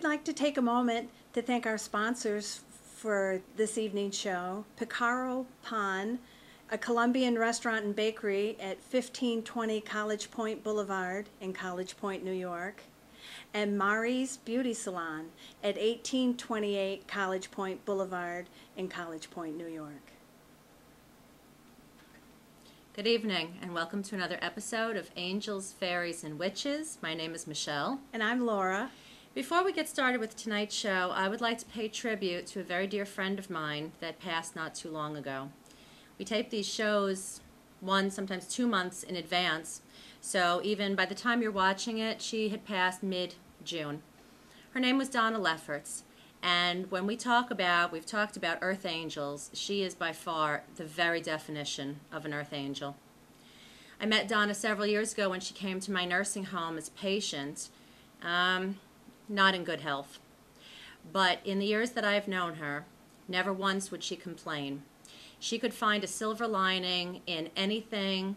we'd like to take a moment to thank our sponsors for this evening's show: Picaro Pan, a Colombian restaurant and bakery at 1520 College Point Boulevard in College Point, New York, and Mari's Beauty Salon at 1828 College Point Boulevard in College Point, New York. Good evening, and welcome to another episode of Angels, Fairies, and Witches. My name is Michelle. And I'm Laura. Before we get started with tonight's show, I would like to pay tribute to a very dear friend of mine that passed not too long ago. We tape these shows 1, sometimes 2 months in advance, so even by the time you're watching it, she had passed mid-June. Her name was Donna Lefferts, and when we've talked about earth angels, she is by far the very definition of an earth angel. I met Donna several years ago when she came to my nursing home as a patient, not in good health. But in the years that I've known her, never once would she complain. She could find a silver lining in anything,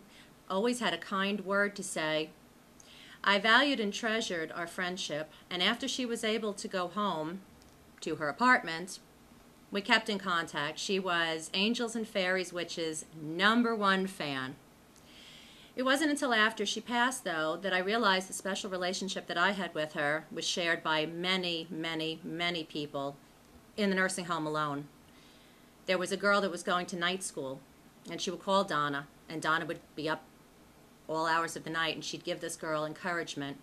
always had a kind word to say. I valued and treasured our friendship, and after she was able to go home to her apartment, we kept in contact. She was Angels and Fairies Witches' #1 fan. It wasn't until after she passed, though, that I realized the special relationship that I had with her was shared by many, many, many people in the nursing home alone. There was a girl that was going to night school, and she would call Donna, and Donna would be up all hours of the night, and she'd give this girl encouragement.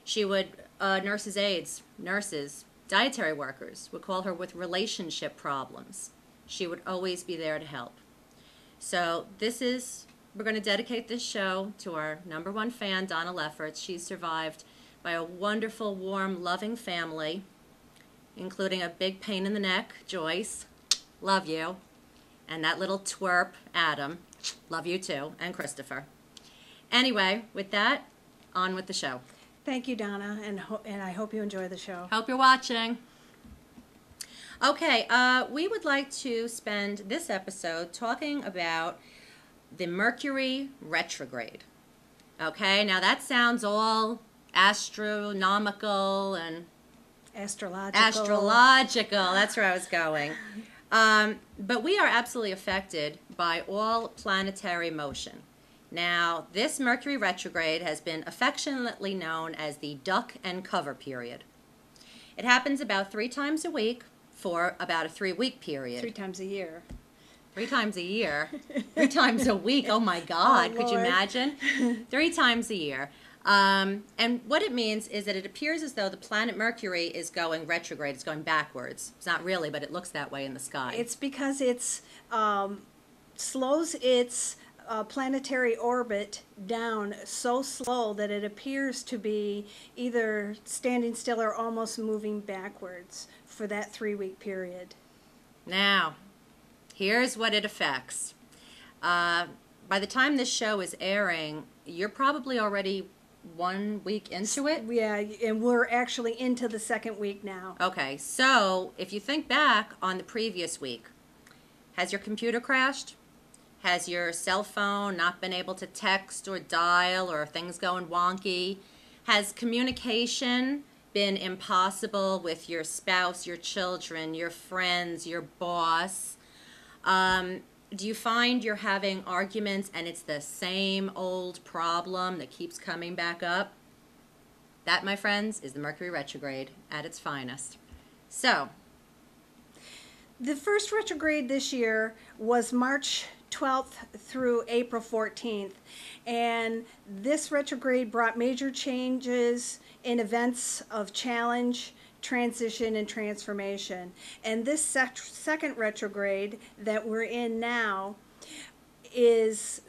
She would, nurses' aides, nurses, dietary workers would call her with relationship problems. She would always be there to help. So we're going to dedicate this show to our #1 fan, Donna Lefferts. She's survived by a wonderful, warm, loving family, including a big pain in the neck, Joyce. Love you. And that little twerp, Adam. Love you too. And Christopher. Anyway, with that, on with the show. Thank you, Donna, and I hope you enjoy the show. Hope you're watching. Okay, we would like to spend this episode talking about the Mercury retrograde. Okay, now that sounds all astronomical and astrological. That's where I was going. But we are absolutely affected by all planetary motion. Now, this Mercury retrograde has been affectionately known as the duck and cover period. It happens about 3 times a week for about a 3-week period. 3 times a year. 3 times a year. 3 times a week. Oh my God. Oh, could you Lord. imagine? 3 times a year. And what it means is that it appears as though the planet Mercury is going retrograde. It's going backwards. It's not really, but it looks that way in the sky. It's because it's slows its planetary orbit down so slow that it appears to be either standing still or almost moving backwards for that 3-week period. Now, here's what it affects. By the time this show is airing, you're probably already 1 week into it. Yeah, and we're actually into the 2nd week now. Okay, so if you think back on the previous week, has your computer crashed? Has your cell phone not been able to text or dial, or things going wonky? Has communication been impossible with your spouse, your children, your friends, your boss? Do you find you're having arguments and it's the same old problem that keeps coming back up? That, my friends, is the Mercury retrograde at its finest. So, the first retrograde this year was March 12th through April 14th, and this retrograde brought major changes in events of challenge, transition, and transformation. And this second retrograde that we're in now is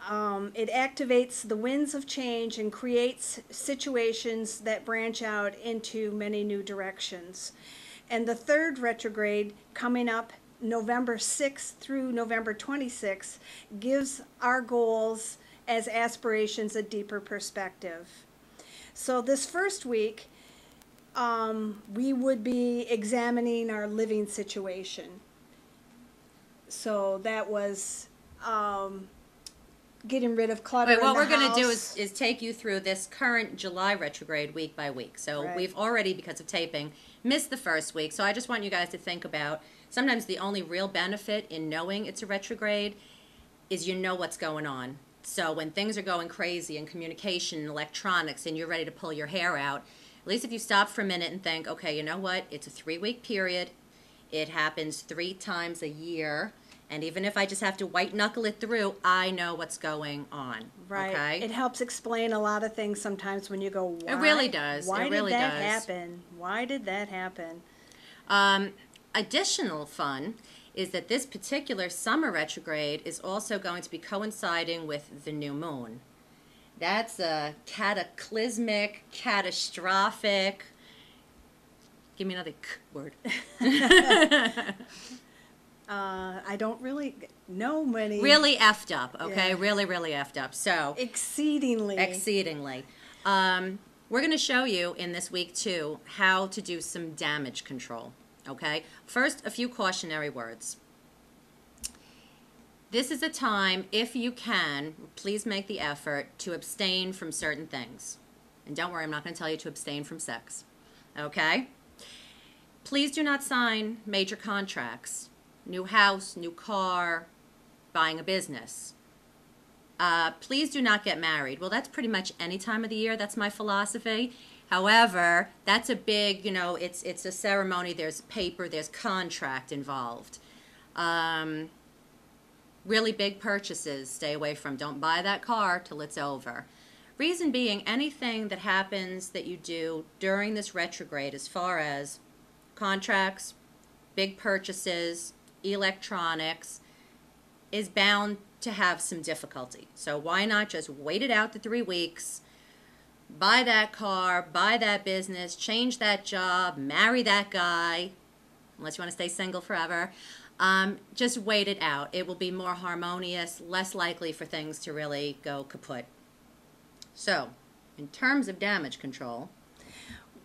it activates the winds of change and creates situations that branch out into many new directions. And the third retrograde, coming up November 6th through November 26th, gives our goals as aspirations a deeper perspective. So this first week, we would be examining our living situation. So that was getting rid of clutter Wait, in what the we're going to do house. is take you through this current July retrograde week by week. So Right. we've already, because of taping, missed the first week. So I just want you guys to think about, sometimes the only real benefit in knowing it's a retrograde is you know what's going on. So when things are going crazy in communication and electronics and you're ready to pull your hair out, at least if you stop for a minute and think, okay, you know what? It's a 3-week period. It happens 3 times a year. And even if I just have to white knuckle it through, I know what's going on. Right. Okay? It helps explain a lot of things sometimes when you go, why? It really does. Why It really did that does. happen? Why did that happen? Additional fun is that this particular summer retrograde is also going to be coinciding with the new moon. That's a cataclysmic, catastrophic. Give me another K word. I don't really know many. Really effed up, okay? Yeah. Really, really effed up. So, Exceedingly. We're going to show you in this week, too, how to do some damage control, okay? First, a few cautionary words. This is a time, if you can, please make the effort to abstain from certain things. And don't worry, I'm not going to tell you to abstain from sex, okay? Please do not sign major contracts. New house, new car, buying a business. Please do not get married. Well, that's pretty much any time of the year. That's my philosophy. However, that's a big, it's a ceremony. There's paper, there's contract involved. Really big purchases, stay away from. Don't buy that car till it's over. Reason being, anything that happens that you do during this retrograde as far as contracts, big purchases, electronics, is bound to have some difficulty. So why not just wait it out the 3 weeks, buy that car, buy that business, change that job, marry that guy, unless you want to stay single forever. Just wait it out. It will be more harmonious, less likely for things to really go kaput. So, in terms of damage control,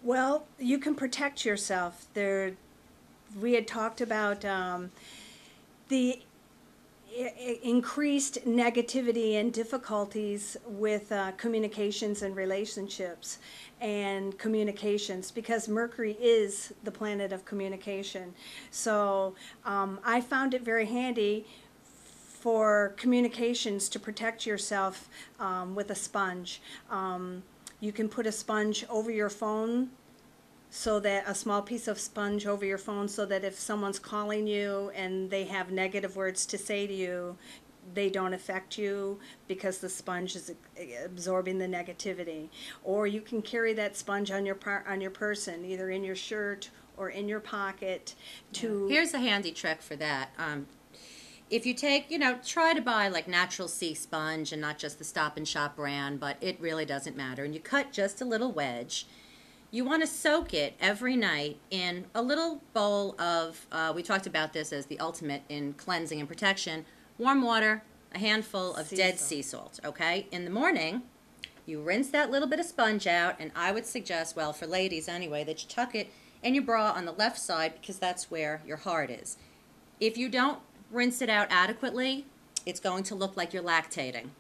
Well, you can protect yourself. We had talked about the increased negativity and difficulties with communications and relationships and communications, because Mercury is the planet of communication. So I found it very handy for communications to protect yourself with a sponge. You can put a sponge over your phone, so that a small piece of sponge over your phone, so that if someone's calling you and they have negative words to say to you, they don't affect you because the sponge is absorbing the negativity. Or you can carry that sponge on your person, either in your shirt or in your pocket. here's a handy trick for that. If you take, try to buy like natural sea sponge and not just the Stop and Shop brand, but it really doesn't matter. And you cut just a little wedge. You want to soak it every night in a little bowl of, we talked about this as the ultimate in cleansing and protection, warm water, a handful of dead sea salt, okay? In the morning, you rinse that little bit of sponge out, and I would suggest, well, for ladies anyway, that you tuck it in your bra on the left side, because that's where your heart is. If you don't rinse it out adequately, it's going to look like you're lactating.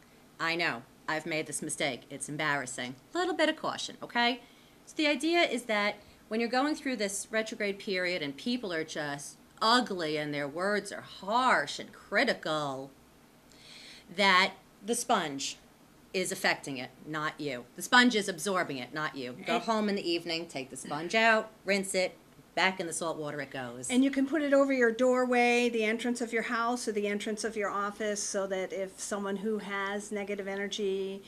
I know, I've made this mistake. It's embarrassing. A little bit of caution, okay? So the idea is that when you're going through this retrograde period and people are just ugly and their words are harsh and critical, that the sponge is affecting it, not you. The sponge is absorbing it, not you. Go home in the evening, take the sponge out, rinse it, back in the salt water it goes. And you can put it over your doorway, the entrance of your house, or the entrance of your office, so that if someone who has negative energy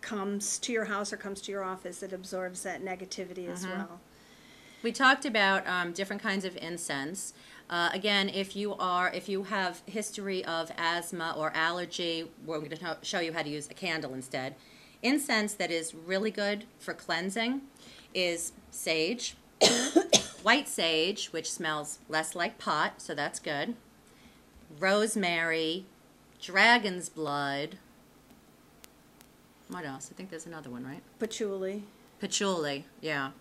comes to your house or comes to your office, it absorbs that negativity as well. We talked about different kinds of incense. Again, if you have history of asthma or allergy, we're going to show you how to use a candle instead. Incense that is really good for cleansing is sage, white sage, which smells less like pot, so that's good, rosemary, dragon's blood. What else? I think there's another one, right? Patchouli. Patchouli, yeah.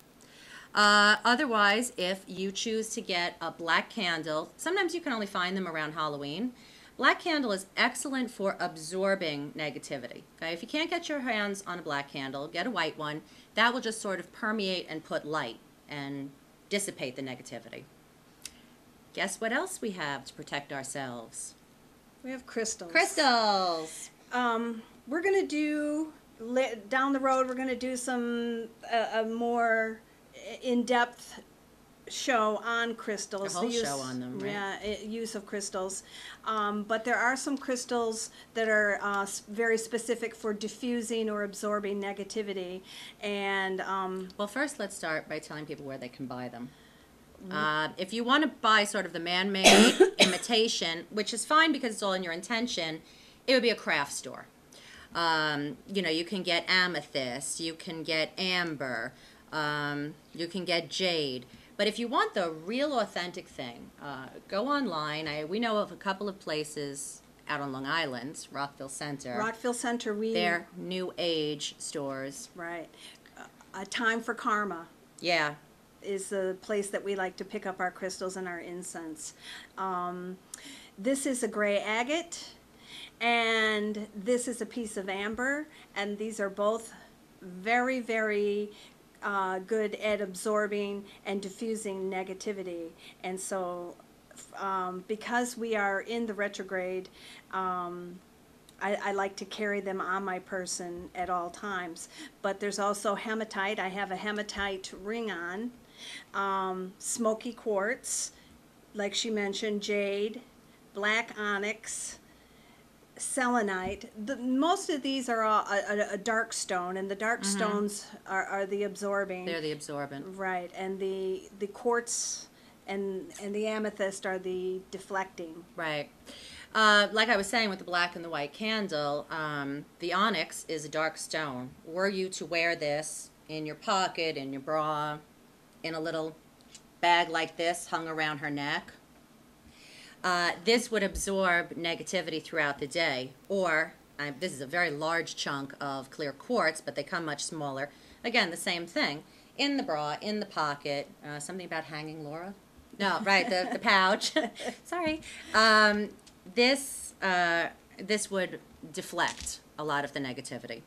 Otherwise, if you choose to get a black candle, sometimes you can only find them around Halloween. Black candle is excellent for absorbing negativity. Okay, if you can't get your hands on a black candle, get a white one. That will just sort of permeate and put light and dissipate the negativity. Guess what else we have to protect ourselves? We have crystals. Crystals. We're going to do, down the road, we're going to do a more in-depth show on crystals. A whole show on them, right? Yeah, use of crystals. But there are some crystals that are very specific for diffusing or absorbing negativity. And well, first let's start by telling people where they can buy them. If you want to buy sort of the man-made imitation, which is fine because it's all in your intention, it would be a craft store. You know, you can get amethyst, you can get amber, you can get jade. But if you want the real authentic thing, go online. We know of a couple of places out on Long Island, Rockville Center. Rockville Center, they're New Age stores. Right. A Time for Karma. Yeah. Is the place that we like to pick up our crystals and our incense. This is a gray agate, and this is a piece of amber, and these are both very, very good at absorbing and diffusing negativity. And so because we are in the retrograde, I like to carry them on my person at all times. But there's also hematite. I have a hematite ring on. Smoky quartz, like she mentioned, jade, black onyx, selenite. Most of these are all a dark stone, and the dark stones are the absorbing. They're the absorbent. Right, and the quartz and the amethyst are the deflecting. Right. Like I was saying with the black and the white candle, the onyx is a dark stone. Were you to wear this in your pocket, in your bra, in a little bag like this hung around her neck, this would absorb negativity throughout the day. Or, this is a very large chunk of clear quartz, but they come much smaller. Again, the same thing. In the bra, in the pocket, something about hanging Laura? No, right, the pouch. Sorry. This would deflect a lot of the negativity.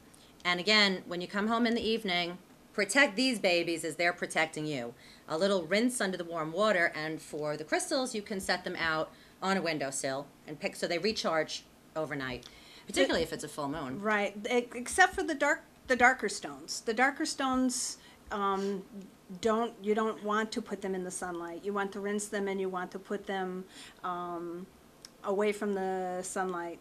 And again, when you come home in the evening, protect these babies as they're protecting you. A little rinse under the warm water, and for the crystals, you can set them out on a windowsill and pick so they recharge overnight, particularly if it's a full moon. Right, except for the darker stones. The darker stones, you don't want to put them in the sunlight. You want to rinse them, and you want to put them away from the sunlight.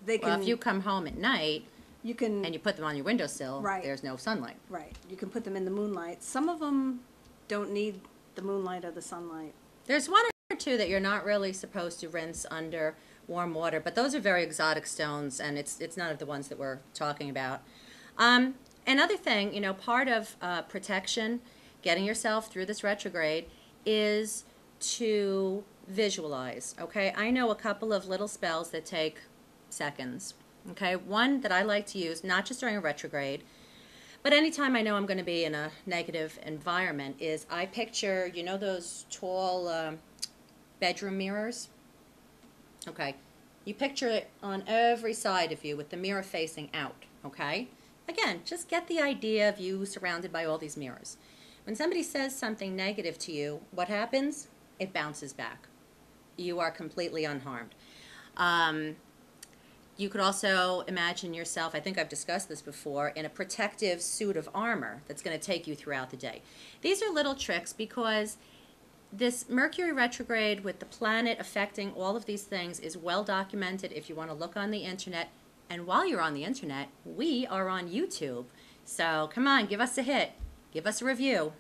Well, if you come home at night, you can, and you put them on your windowsill, right, there's no sunlight. Right. You can put them in the moonlight. Some of them don't need the moonlight or the sunlight. There's one or two that you're not really supposed to rinse under warm water, but those are very exotic stones, and it's none of the ones that we're talking about. Another thing, you know, part of protection, getting yourself through this retrograde, is to visualize, okay? I know a couple of little spells that take seconds. Okay, one that I like to use, not just during a retrograde, but anytime I know I'm going to be in a negative environment, is I picture, you know, those tall bedroom mirrors? Okay, you picture it on every side of you with the mirror facing out, okay? Again, just get the idea of you surrounded by all these mirrors. When somebody says something negative to you, what happens? It bounces back. You are completely unharmed. You could also imagine yourself, I think I've discussed this before, in a protective suit of armor that's going to take you throughout the day. These are little tricks because this Mercury retrograde with the planet affecting all of these things is well documented if you want to look on the internet. And while you're on the internet, we are on YouTube. So come on, give us a hit. Give us a review.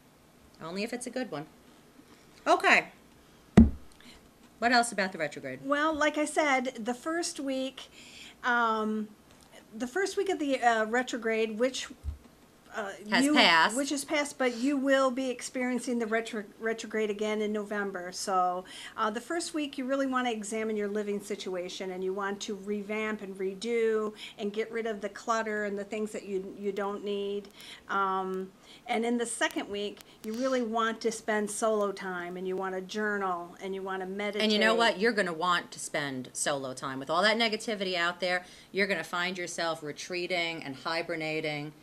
Only if it's a good one. Okay. What else about the retrograde? Well, like I said, the first week of the retrograde, which Has passed. Which has passed, but you will be experiencing the retrograde again in November. So the first week you really want to examine your living situation, and you want to revamp and redo and get rid of the clutter and the things that you don't need. And in the second week, you really want to spend solo time, and you want to journal, and you want to meditate. And you know what? You're going to want to spend solo time. With all that negativity out there, you're going to find yourself retreating and hibernating.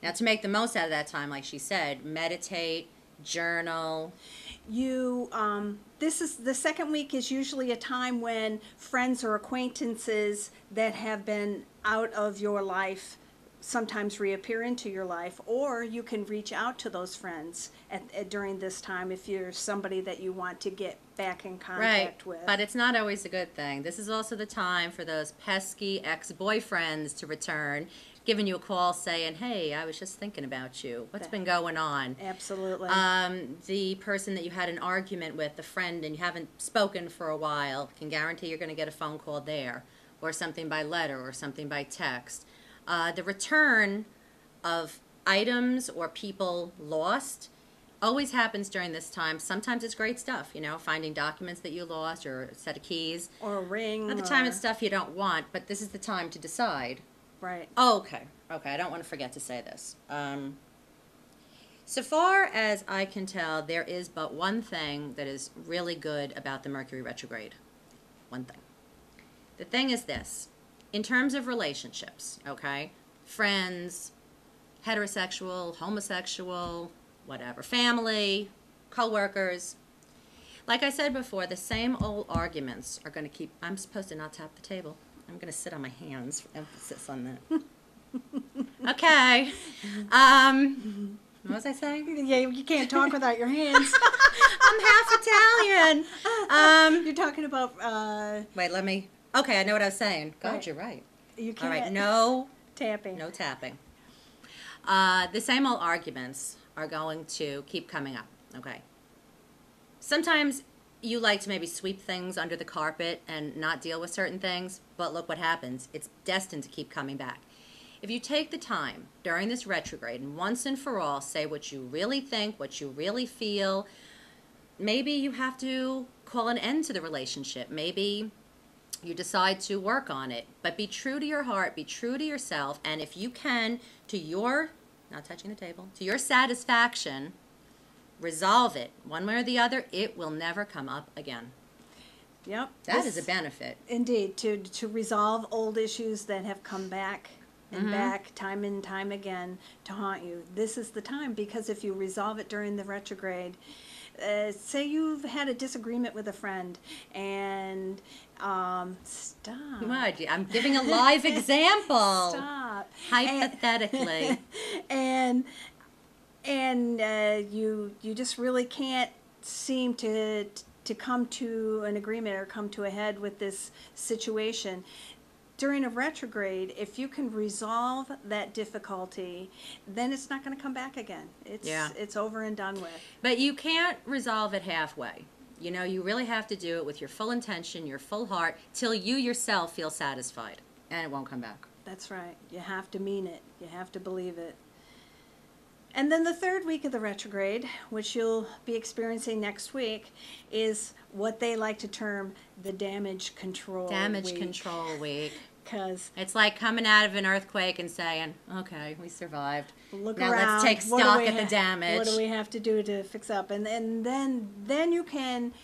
Now, to make the most out of that time, like she said, meditate, journal. This is the second week is usually a time when friends or acquaintances that have been out of your life sometimes reappear into your life, or you can reach out to those friends during this time if you're somebody that you want to get back in contact with. But it's not always a good thing. This is also the time for those pesky ex-boyfriends to return, giving you a call saying, hey, I was just thinking about you. What's been going on? Absolutely. The person that you had an argument with, the friend, and you haven't spoken for a while, can guarantee you're going to get a phone call there, or something by letter, or something by text. The return of items or people lost always happens during this time. Sometimes it's great stuff, you know, finding documents that you lost, or a set of keys. Or a ring. At the time it's stuff you don't want, but this is the time to decide. Right. Okay, I don't want to forget to say this. So far as I can tell, there is but one thing that is really good about the Mercury retrograde. One thing. The thing is this. In terms of relationships, okay, friends, heterosexual, homosexual, whatever, family, co-workers, like I said before, the same old arguments are going to keep. I'm supposed to not tap the table. I'm going to sit on my hands for emphasis on that. Okay. What was I saying? Yeah, you can't talk without your hands. I'm half Italian. You're talking about... Wait, let me... Okay, I know what I was saying. God, right. You're right. You can't. All right, no tapping. No tapping. The same old arguments are going to keep coming up, okay? Sometimes you like to maybe sweep things under the carpet and not deal with certain things, but look what happens. It's destined to keep coming back. If you take the time during this retrograde and once and for all say what you really think, what you really feel, maybe you have to call an end to the relationship. Maybe you decide to work on it, but be true to your heart, be true to yourself, and if you can, to your, not touching the table, to your satisfaction, resolve it. One way or the other, it will never come up again. Yep. That is a benefit. Indeed, to resolve old issues that have come back and back time and time again to haunt you. This is the time, because if you resolve it during the retrograde, say you've had a disagreement with a friend and stop. What? I'm giving a live example. Stop. Hypothetically. And you just really can't seem to come to an agreement or come to a head with this situation. During a retrograde, if you can resolve that difficulty, then it's not going to come back again. It's over and done with. But you can't resolve it halfway. You know, you really have to do it with your full intention, your full heart, till you yourself feel satisfied, and it won't come back. That's right. You have to mean it. You have to believe it. And then the third week of the retrograde, which you'll be experiencing next week, is what they like to term the damage control control week. Because it's like coming out of an earthquake and saying, okay, we survived. Look now around. Let's take stock at the damage. What do we have to do to fix up? And then you can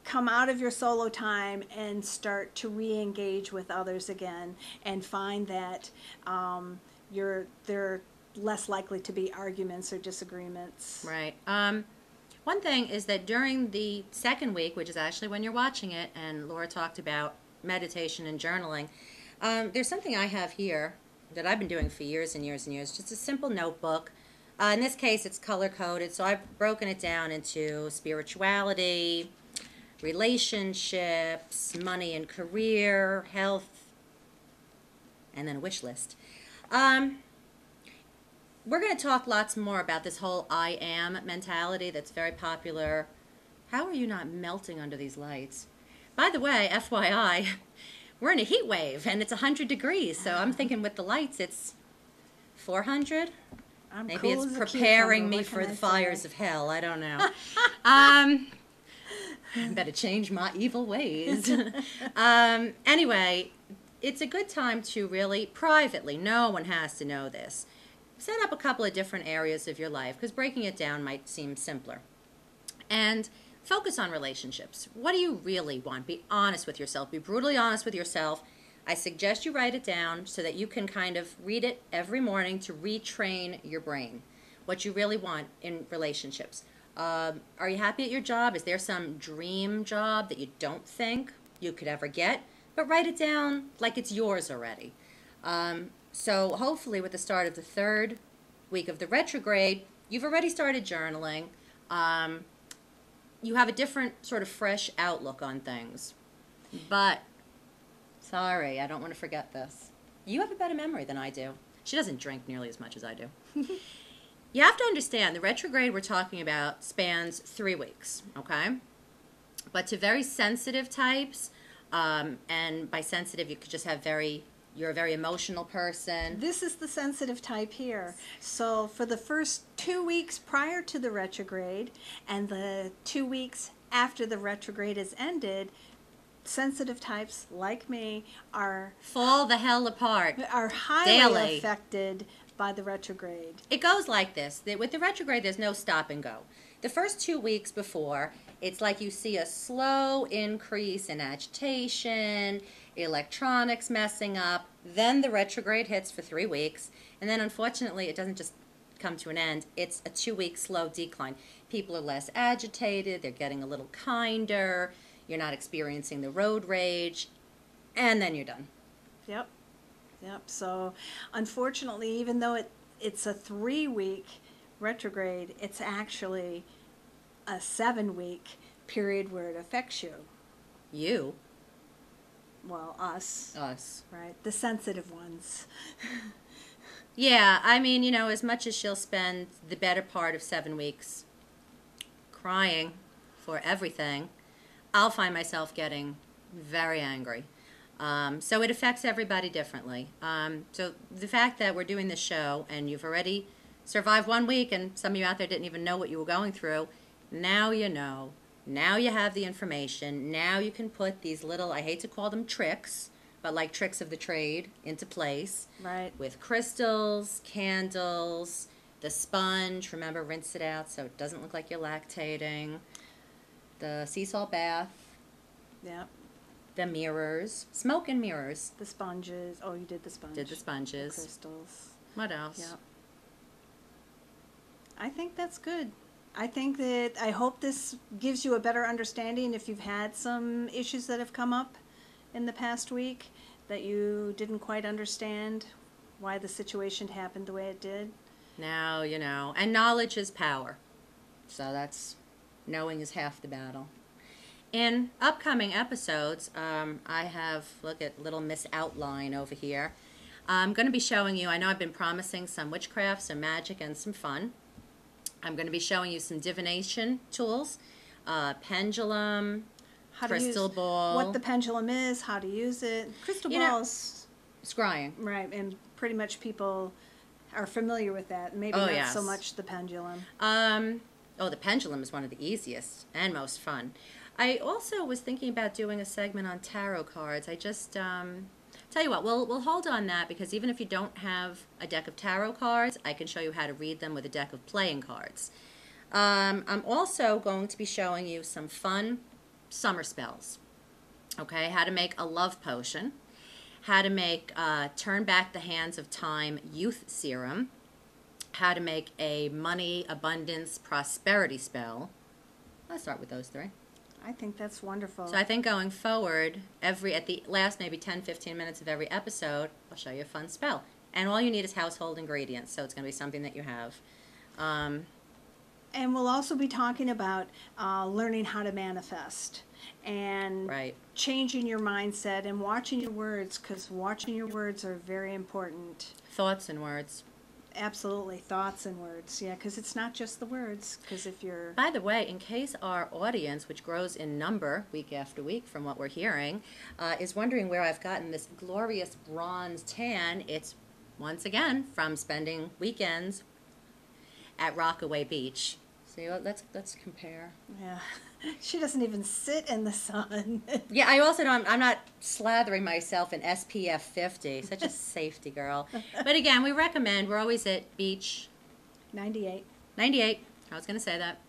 come out of your solo time and start to re-engage with others again, and find that they're less likely to be arguments or disagreements. Right. One thing is that during the second week, which is actually when you're watching it, and Laura talked about meditation and journaling, there's something I have here that I've been doing for years and years and years, just a simple notebook. In this case, it's color-coded, so I've broken it down into spirituality, relationships, money and career, health, and then a wish list. We're going to talk lots more about this whole I am mentality that's very popular. How are you not melting under these lights? By the way, FYI, we're in a heat wave and it's 100 degrees, so I'm thinking with the lights it's 400. I'm Maybe cool it's as a preparing cucumber, me what for can the I fires say? of hell. I don't know. Better change my evil ways. Anyway, it's a good time to really privately, no one has to know this, set up a couple of different areas of your life, because breaking it down might seem simpler. And focus on relationships. What do you really want? Be honest with yourself. Be brutally honest with yourself. I suggest you write it down so that you can kind of read it every morning to retrain your brain. What you really want in relationships. Are you happy at your job? Is there some dream job that you don't think you could ever get? But write it down like it's yours already. So hopefully with the start of the third week of the retrograde, you've already started journaling. You have a different sort of fresh outlook on things. But, sorry, I don't want to forget this. You have a better memory than I do. She doesn't drink nearly as much as I do. You have to understand, the retrograde we're talking about spans 3 weeks, okay? But to very sensitive types, and by sensitive you could just have you're a very emotional person. This is the sensitive type here. So for the first 2 weeks prior to the retrograde and the 2 weeks after the retrograde is ended, sensitive types like me Fall the hell apart. Are highly daily. affected by the retrograde. It goes like this. With the retrograde, there's no stop and go. The first 2 weeks before, it's like you see a slow increase in agitation, electronics messing up. Then the retrograde hits for 3 weeks. And then, unfortunately, it doesn't just come to an end. It's a 2-week slow decline. People are less agitated. They're getting a little kinder. You're not experiencing the road rage. And then you're done. Yep. So, unfortunately, even though it's a 3-week retrograde, it's actually a 7-week period where it affects you. You? Well, us. Us. Right? The sensitive ones. Yeah, I mean, as much as she'll spend the better part of 7 weeks crying for everything, I'll find myself getting very angry. So it affects everybody differently. So the fact that we're doing this show and you've already survived 1 week and some of you out there didn't even know what you were going through, now you know. Now you have the information. Now you can put these little, I hate to call them tricks, but like tricks of the trade into place. Right. With crystals, candles, the sponge. Remember, rinse it out so it doesn't look like you're lactating. The sea salt bath. Yep. The mirrors. Smoke and mirrors. The sponges. Oh, you did the sponge. Did the sponges. The crystals. What else? Yep. I think that's good. I hope this gives you a better understanding if you've had some issues that have come up in the past week that you didn't quite understand why the situation happened the way it did. Now you know. And knowledge is power. So knowing is half the battle. In upcoming episodes, I have, look at little Miss Outline over here. I'm going to be showing you, I know I've been promising some witchcraft, some magic, and some fun. I'm going to be showing you some divination tools, pendulum, crystal ball. What the pendulum is, how to use it. Crystal balls. Scrying. Right, and pretty much people are familiar with that. Maybe not so much the pendulum. The pendulum is one of the easiest and most fun. I also was thinking about doing a segment on tarot cards. I just, tell you what, we'll hold on that because even if you don't have a deck of tarot cards, I can show you how to read them with a deck of playing cards. I'm also going to be showing you some fun summer spells. Okay, how to make a love potion, how to make Turn Back the Hands of Time youth serum, how to make a money, abundance, prosperity spell. Let's start with those 3. I think that's wonderful. So I think going forward, at the last maybe 10-15 minutes of every episode, I'll show you a fun spell. And all you need is household ingredients, so it's going to be something that you have. And we'll also be talking about learning how to manifest and changing your mindset and watching your words, because watching your words are very important. Thoughts and words. Absolutely, thoughts and words. Yeah, because it's not just the words. Because if you're... By the way, in case our audience, which grows in number week after week from what we're hearing, is wondering where I've gotten this glorious bronze tan, it's once again from spending weekends at Rockaway Beach. So let's compare. Yeah. She doesn't even sit in the sun. Yeah, I also don't. I'm not slathering myself in SPF 50. Such a safety girl. But again, we recommend. We're always at Beach 98. 98. I was going to say that.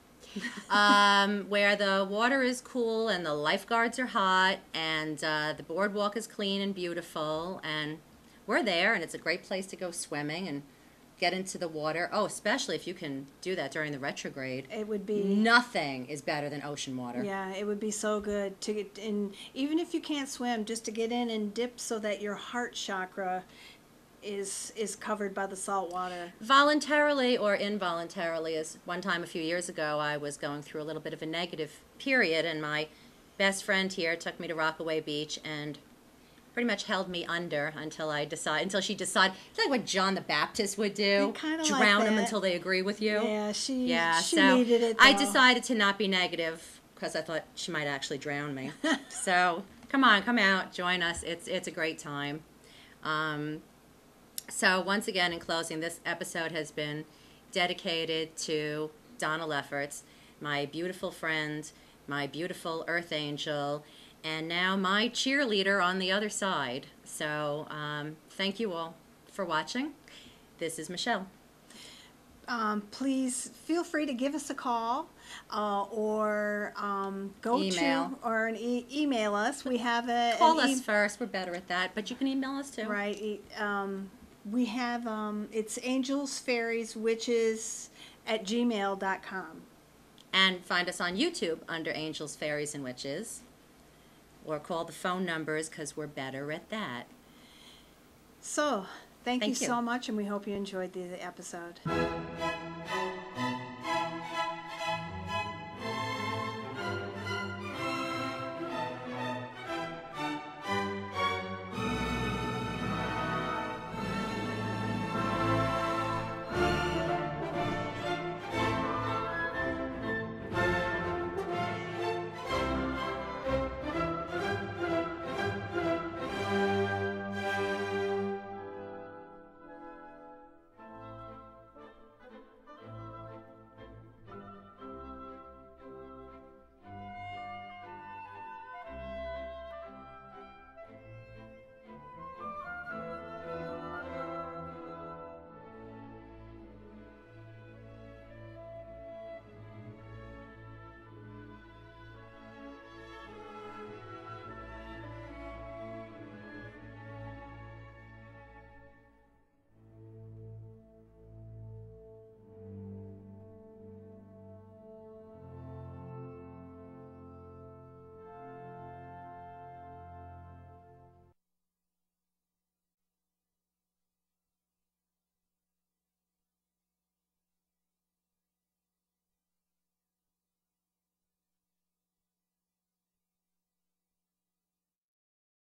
Where the water is cool and the lifeguards are hot and the boardwalk is clean and beautiful, and we're there, and it's a great place to go swimming and get into the water. Oh, especially if you can do that during the retrograde. It would be... Nothing is better than ocean water. Yeah, it would be so good to get in, even if you can't swim, just to get in and dip so that your heart chakra is covered by the salt water. Voluntarily or involuntarily, as one time a few years ago, I was going through a little bit of a negative period, and my best friend here took me to Rockaway Beach and pretty much held me under until she decided, it's like what John the Baptist would do, Kinda drown like them that. until they agree with you. Yeah, she so needed it, I though. decided to not be negative because I thought she might actually drown me. So come on, come out, join us. It's a great time. So once again, in closing, this episode has been dedicated to Donna Lefferts, my beautiful friend, my beautiful earth angel, and now my cheerleader on the other side. So thank you all for watching. This is Michelle. Please feel free to give us a call or go Email. to or email us. We have a Call us first. We're better at that, but you can email us too. Right. We have it's angels, fairies, witches at gmail.com. And find us on YouTube under Angels, Fairies, and Witches. Or call the phone numbers because we're better at that. So, thank you Thank you. so much, and we hope you enjoyed the episode.